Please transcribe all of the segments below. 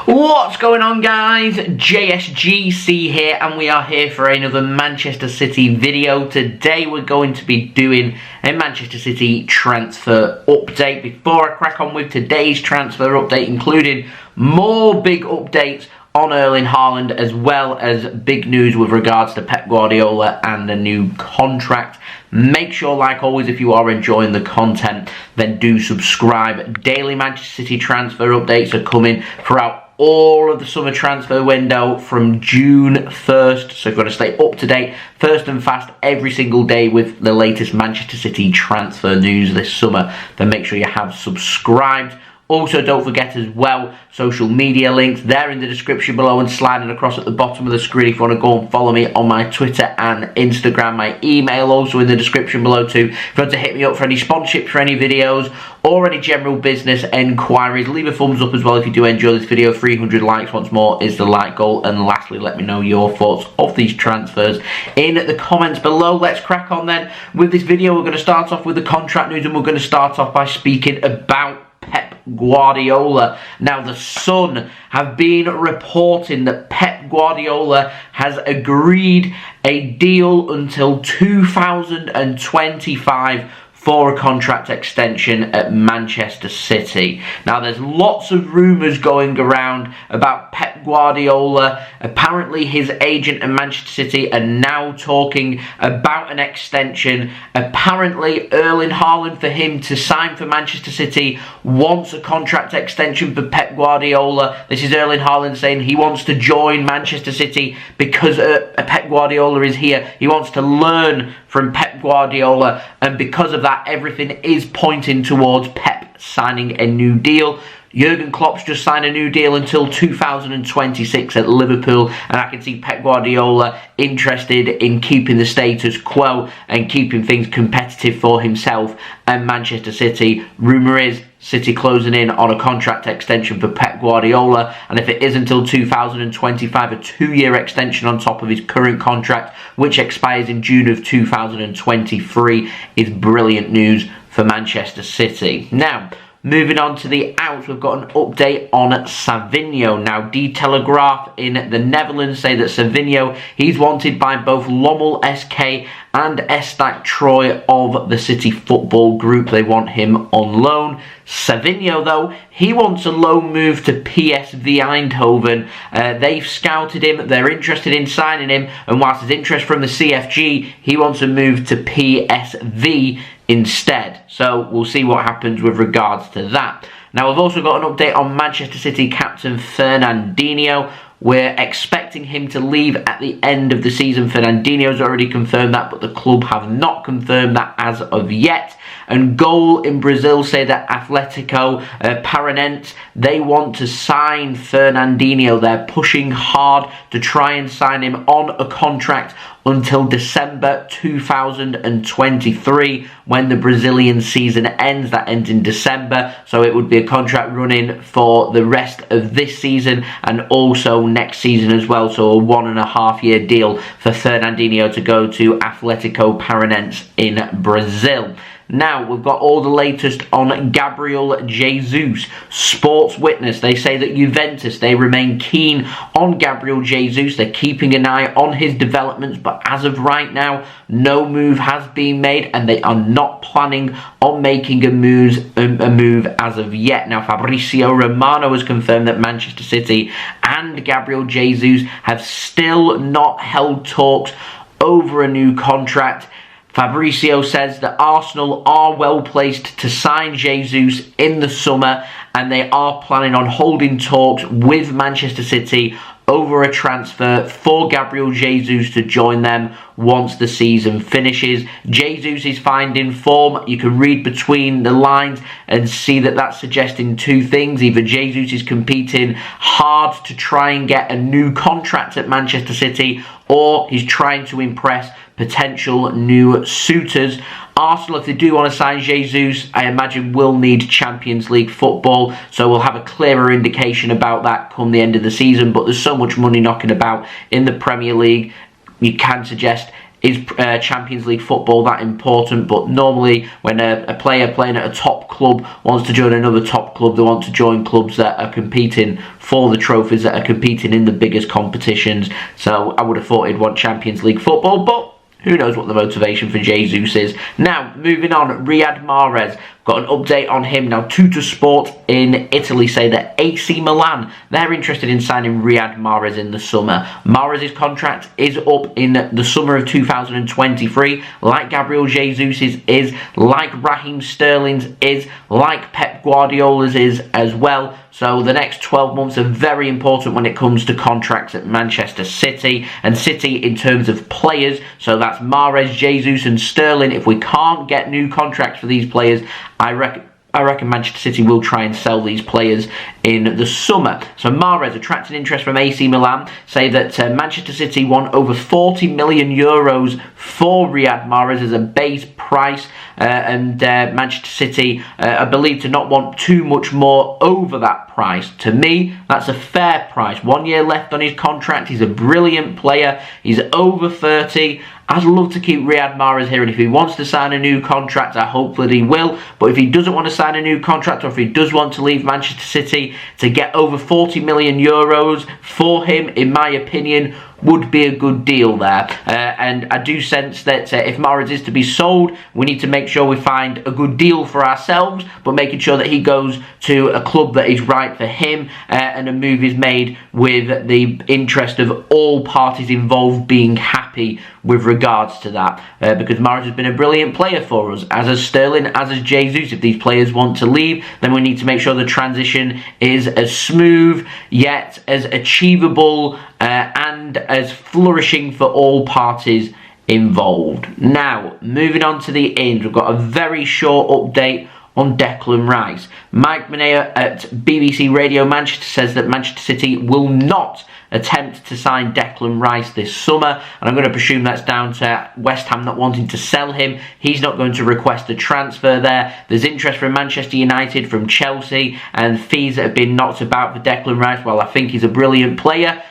What's going on, guys? JSGC here, and we are here for another Manchester City video. Today we're going to be doing a Manchester City transfer update. Before I crack on with today's transfer update, including more big updates on Erling Haaland, as well as big news with regards to Pep Guardiola and the new contract. Make sure, like always, if you are enjoying the content, then do subscribe. Daily Manchester City transfer updates are coming throughout all of the summer transfer window from June 1st. So if you want to stay up to date, first and fast, every single day with the latest Manchester City transfer news this summer, then make sure you have subscribed. Also, don't forget as well, social media links, they're in the description below and sliding across at the bottom of the screen if you want to go and follow me on my Twitter and Instagram. My email also in the description below too. If you want to hit me up for any sponsorships for any videos or any general business enquiries, leave a thumbs up as well if you do enjoy this video. 300 likes once more is the like goal. And lastly, let me know your thoughts of these transfers in the comments below. Let's crack on then with this video. We're going to start off with the contract news, and we're going to start off by speaking about Pep Guardiola. Now, the Sun have been reporting that Pep Guardiola has agreed a deal until 2025 for a contract extension at Manchester City. Now, there's lots of rumours going around about Pep Guardiola. Apparently, his agent at Manchester City are now talking about an extension. Apparently, Erling Haaland, for him to sign for Manchester City, wants a contract extension for Pep Guardiola. This is Erling Haaland saying he wants to join Manchester City because Pep Guardiola is here. He wants to learn from Pep Guardiola, and because of that, everything is pointing towards Pep signing a new deal. Jurgen Klopp's just signed a new deal until 2026 at Liverpool, and I can see Pep Guardiola interested in keeping the status quo and keeping things competitive for himself and Manchester City. Rumour is City closing in on a contract extension for Pep Guardiola, and if it is until 2025, a 2-year extension on top of his current contract, which expires in June of 2023, is brilliant news for Manchester City. Now, moving on to the outs, we've got an update on Savinho. Now, Telegraaf in the Netherlands say that Savinho, he's wanted by both Lommel SK and ESTAC Troy of the City Football Group. They want him on loan. Savinho, though, he wants a loan move to PSV Eindhoven. They've scouted him, they're interested in signing him, and whilst there's interest from the CFG, he wants a move to PSV instead. So we'll see what happens with regards to that. Now, we've also got an update on Manchester City captain Fernandinho. We're expecting him to leave at the end of the season. Fernandinho's already confirmed that, but the club have not confirmed that as of yet. And Goal in Brazil say that Athletico Paranaense, they want to sign Fernandinho. They're pushing hard to try and sign him on a contract until December 2023, when the Brazilian season ends. That ends in December, so it would be a contract running for the rest of this season and also next season as well. So a 1.5-year deal for Fernandinho to go to Athletico Paranaense in Brazil. Now, we've got all the latest on Gabriel Jesus. Sports Witness, they say that Juventus, they remain keen on Gabriel Jesus. They're keeping an eye on his developments, but as of right now, no move has been made, and they are not planning on making a move as of yet. Now, Fabrizio Romano has confirmed that Manchester City and Gabriel Jesus have still not held talks over a new contract. Fabrizio says that Arsenal are well placed to sign Jesus in the summer, and they are planning on holding talks with Manchester City over a transfer for Gabriel Jesus to join them once the season finishes. Jesus is finding form. You can read between the lines and see that that's suggesting two things. Either Jesus is competing hard to try and get a new contract at Manchester City, or he's trying to impress potential new suitors. Arsenal, if they do want to sign Jesus, I imagine will need Champions League football, so we'll have a clearer indication about that come the end of the season. But there's so much money knocking about in the Premier League, you can suggest is Champions League football that important? But normally when a player playing at a top club wants to join another top club, they want to join clubs that are competing for the trophies, that are competing in the biggest competitions. So I would have thought he'd want Champions League football, but who knows what the motivation for Jesus is. Now, moving on, Riyad Mahrez. Got an update on him now. Tuttosport in Italy say that AC Milan, they're interested in signing Riyad Mahrez in the summer. Mahrez's contract is up in the summer of 2023, like Gabriel Jesus' is, like Raheem Sterling's is, like Pep Guardiola's is as well. So the next 12 months are very important when it comes to contracts at Manchester City. And City in terms of players, so that's Mahrez, Jesus and Sterling. If we can't get new contracts for these players, I reckon Manchester City will try and sell these players in the summer. So Mahrez attracting interest from AC Milan, say that Manchester City want over 40 million euros for Riyad Mahrez as a base price, and Manchester City are believed to not want too much more over that price. To me, that's a fair price. 1 year left on his contract. He's a brilliant player. He's over 30. I'd love to keep Riyad Mahrez here, and if he wants to sign a new contract, I hope that he will. But if he doesn't want to sign a new contract, or if he does want to leave Manchester City, to get over 40 million euros for him, in my opinion, would be a good deal there. And I do sense that if Mahrez is to be sold, we need to make sure we find a good deal for ourselves, but making sure that he goes to a club that is right for him, and a move is made with the interest of all parties involved being happy with regards to that. Because Mahrez has been a brilliant player for us, as has Sterling, as has Jesus. If these players want to leave, then we need to make sure the transition is as smooth, yet as achievable, and as flourishing for all parties involved. Now, moving on to the ins, we've got a very short update on Declan Rice. Mike Minay at BBC Radio Manchester says that Manchester City will not attempt to sign Declan Rice this summer, and I'm going to presume that's down to West Ham not wanting to sell him. He's not going to request a transfer there. There's interest from Manchester United, from Chelsea, and fees that have been knocked about for Declan Rice. Well, I think he's a brilliant player.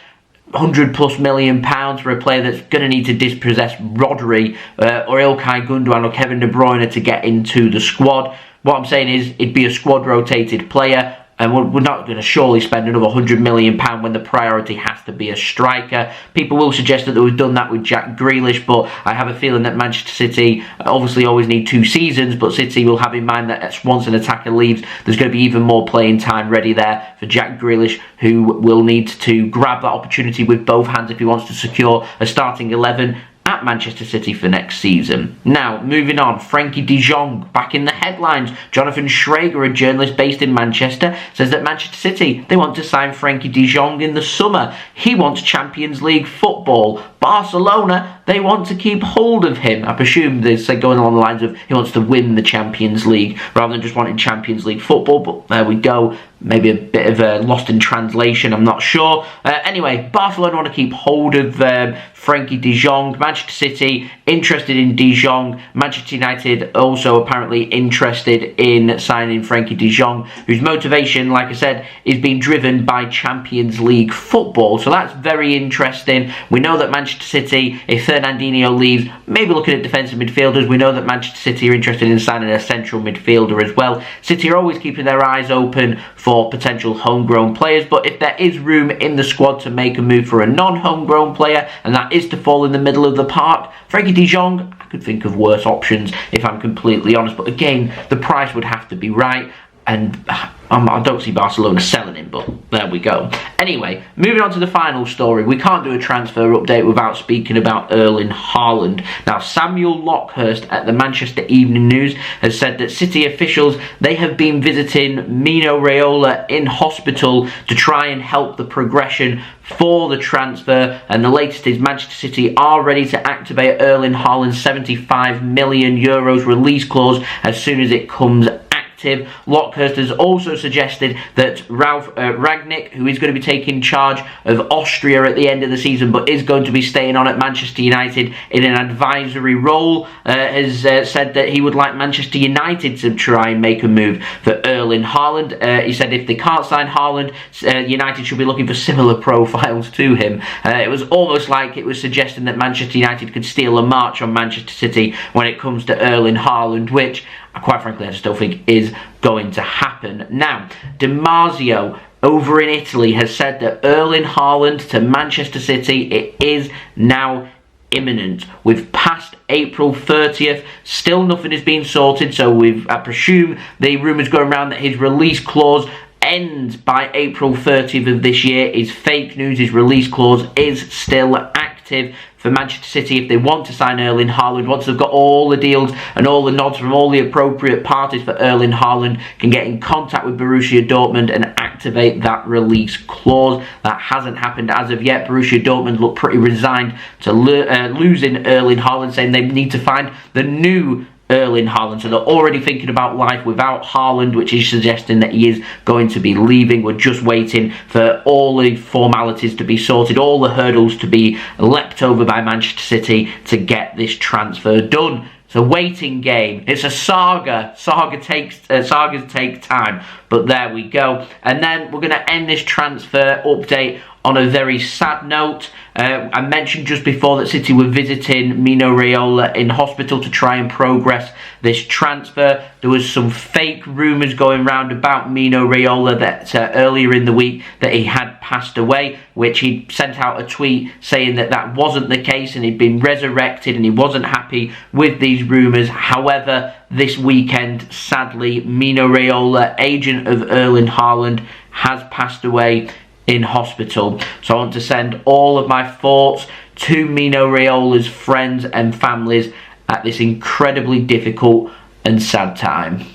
£100+ million for a player that's going to need to dispossess Rodri or Ilkay Gundogan or Kevin De Bruyne to get into the squad. What I'm saying is, it'd be a squad rotated player, and we're not going to surely spend another £100 million when the priority has to be a striker. People will suggest that we've done that with Jack Grealish, but I have a feeling that Manchester City obviously always need 2 seasons, but City will have in mind that once an attacker leaves, there's going to be even more playing time ready there for Jack Grealish, who will need to grab that opportunity with both hands if he wants to secure a starting 11 at Manchester City for next season. Now, moving on, Frenkie De Jong back in the headlines. Jonathan Shrager, a journalist based in Manchester, says that Manchester City, they want to sign Frenkie De Jong in the summer. He wants Champions League football. Barcelona, they want to keep hold of him. I presume they're going along the lines of he wants to win the Champions League rather than just wanting Champions League football, but there we go. Maybe a bit of a lost in translation, I'm not sure. Anyway, Barcelona want to keep hold of Frenkie De Jong. Manchester City interested in De Jong. Manchester United also apparently interested in signing Frenkie De Jong, whose motivation, like I said, is being driven by Champions League football. So that's very interesting. We know that Manchester City, if Fernandinho leaves, maybe looking at defensive midfielders. We know that Manchester City are interested in signing a central midfielder as well. City are always keeping their eyes open for potential homegrown players, but if there is room in the squad to make a move for a non-homegrown player, and that is to fall in the middle of the park, Frenkie De Jong, I could think of worse options if I'm completely honest, but again, the price would have to be right, and I don't see Barcelona selling him, but there we go. Anyway, moving on to the final story. We can't do a transfer update without speaking about Erling Haaland. Now, Samuel Lockhurst at the Manchester Evening News has said that City officials, they have been visiting Mino Raiola in hospital to try and help the progression for the transfer, and the latest is Manchester City are ready to activate Erling Haaland's €75 million release clause as soon as it comes active. active. Lockhurst has also suggested that Ralf Rangnick, who is going to be taking charge of Austria at the end of the season but is going to be staying on at Manchester United in an advisory role, has said that he would like Manchester United to try and make a move for Erling Haaland. He said if they can't sign Haaland, United should be looking for similar profiles to him. It was almost like it was suggesting that Manchester United could steal a march on Manchester City when it comes to Erling Haaland, which, quite frankly, I just don't think is going to happen. Now, Marzio over in Italy has said that Erling Haaland to Manchester City, it is now imminent. We've passed April 30th, still nothing has been sorted, so I presume the rumours going around that his release clause ends by April 30th of this year is fake news. His release clause is still active for Manchester City if they want to sign Erling Haaland. Once they've got all the deals and all the nods from all the appropriate parties for Erling Haaland, can get in contact with Borussia Dortmund and activate that release clause. That hasn't happened as of yet. Borussia Dortmund look pretty resigned to losing Erling Haaland, saying they need to find the new Erling Haaland. So they're already thinking about life without Haaland, which is suggesting that he is going to be leaving. We're just waiting for all the formalities to be sorted, all the hurdles to be leapt over by Manchester City to get this transfer done. It's a waiting game. It's a saga. Sagas take time, but there we go. And then we're going to end this transfer update on a very sad note. I mentioned just before that City were visiting Mino Raiola in hospital to try and progress this transfer. There was some fake rumours going round about Mino Raiola that earlier in the week that he had passed away, which he sent out a tweet saying that that wasn't the case and he'd been resurrected and he wasn't happy with these rumours. However, this weekend, sadly, Mino Raiola, agent of Erling Haaland, has passed away in hospital. So I want to send all of my thoughts to Mino Raiola's friends and families at this incredibly difficult and sad time.